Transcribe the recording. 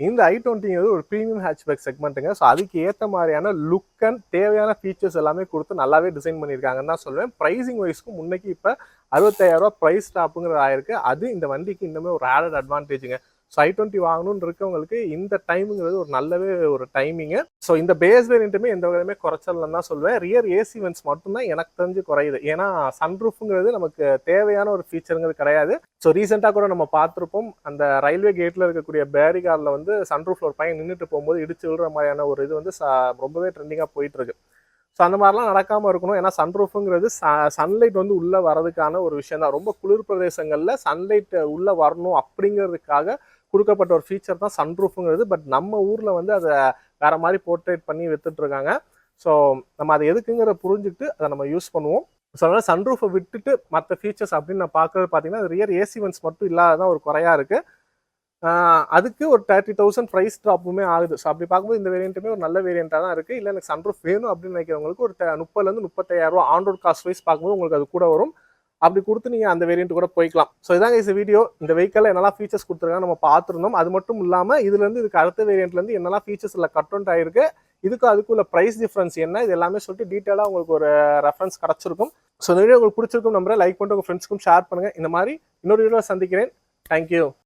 இந்த i20 ஒரு premium hatchback செக்மெண்ட்டுங்க. So அதுக்கு ஏற்ற மாதிரியான லுக் அண்ட் தேவையான ஃபீச்சர்ஸ் எல்லாமே கொடுத்து நல்லாவே டிசைன் பண்ணியிருக்காங்கன்னு தான் சொல்லுவேன். ப்ரைஸிங் வைஸ்க்கும் முன்னைக்கு இப்போ 65,000 ப்ரைஸ் டாப்புங்கிறது ஆயிருக்கு. அது இந்த வண்டிக்கு இன்னுமே ஒரு ஆடட் அட்வான்டேஜுங்க. ஸோ i20 வாங்கணும்னு இருக்கவங்களுக்கு இந்த டைமுங்கிறது ஒரு நல்லாவே ஒரு டைமிங்கு. ஸோ இந்த பேஸ் வேரியண்ட்டுமே எந்த வகையுமே குறைச்சலன்னு தான் சொல்லுவேன். ரியர் ஏசி வென்ட்ஸ் மட்டும்தான் எனக்கு தெரிஞ்சு குறையுது. ஏன்னா சன்ரூஃபுங்கிறது நமக்கு தேவையான ஒரு ஃபீச்சருங்கிறது கிடையாது. ஸோ ரீசெண்டாக கூட நம்ம பார்த்துருப்போம், அந்த ரயில்வே கேட்டில் இருக்கக்கூடிய பேரிகார்டில் வந்து சன்ரூஃபில் ஒரு பையன் நின்றுட்டு போகும்போது இடிச்சு விழுற மாதிரியான ஒரு இது வந்து ரொம்பவே ட்ரெண்டிங்காக போயிட்டு இருக்கு. ஸோ அந்த மாதிரிலாம் நடக்காமல் இருக்கணும். ஏன்னா சன்ரூஃபுங்கிறது சன்லைட் வந்து உள்ளே வரதுக்கான ஒரு விஷயம் தான். ரொம்ப குளிர் பிரதேசங்களில் சன்லைட் உள்ளே வரணும் அப்படிங்கிறதுக்காக கொடுக்கப்பட்ட ஒரு ஃபீச்சர் தான் சன்ரூஃபுங்கிறது. பட் நம்ம ஊரில் வந்து அதை வேற மாதிரி போர்ட்ரேட் பண்ணி வித்துட்டு இருக்காங்க. ஸோ நம்ம அதை எதுக்குங்கிறத புரிஞ்சுக்கிட்டு அதை நம்ம யூஸ் பண்ணுவோம். ஸோ அதனால் சன்ரூஃபை விட்டுட்டு மற்ற ஃபீச்சர்ஸ் அப்படின்னு நான் பார்க்குறது பார்த்தீங்கன்னா ரியர் ஏசி வென்ட்ஸ் மட்டும் இல்லாததான் ஒரு குறையா இருக்குது. அதுக்கு ஒரு 30,000 ப்ரைஸ் ட்ராப்புமே ஆகுது. ஸோ அப்படி பார்க்கும்போது இந்த வேரியண்ட்டுமே ஒரு நல்ல வேரியண்ட்டாக தான் இருக்குது. இல்லை எனக்கு சன்ரூஃப் வேணும் அப்படின்னு நினைக்கிறவங்களுக்கு ஒரு 30,000 35,000 ஆன் ரோட் காஸ்ட் வைஸ் பார்க்கும்போது உங்களுக்கு அது கூட வரும். அப்படி கொடுத்து நீங்கள் அந்த வேரியண்ட் கூட போய்க்கலாம். ஸோ இதாங்க இந்த வீடியோ. இந்த வெஹிக்கிளில் என்னெல்லாம் ஃபீச்சர்ஸ் கொடுத்துருக்காங்க நம்ம பார்த்துருந்தோம். அது மட்டும் இல்லாமல் இதுலேருந்து இதுக்கு அடுத்த வேரியண்ட்லேருந்து என்னெல்லாம் ஃபீச்சர்ஸ் இல்லை கட் அவுட் ஆயிருக்கு, இதுக்கு அதுக்குள்ள ப்ரைஸ் டிஃப்ரென்ஸ் என்ன, இது எல்லாமே சொல்லிட்டு டீட்டெயிலாக உங்களுக்கு ஒரு ரெஃபரன்ஸ் கிடச்சிருக்கும். ஸோ இந்த வீடியோ உங்களுக்கு பிடிச்சிருக்கும் நம்பரை லைக் பண்ணிட்டு உங்கள் ஃப்ரெண்ட்ஸ்க்கும் ஷேர் பண்ணுங்கள். இந்த மாதிரி இன்னொரு வீடியோ சந்திக்கிறேன். தேங்க்யூ.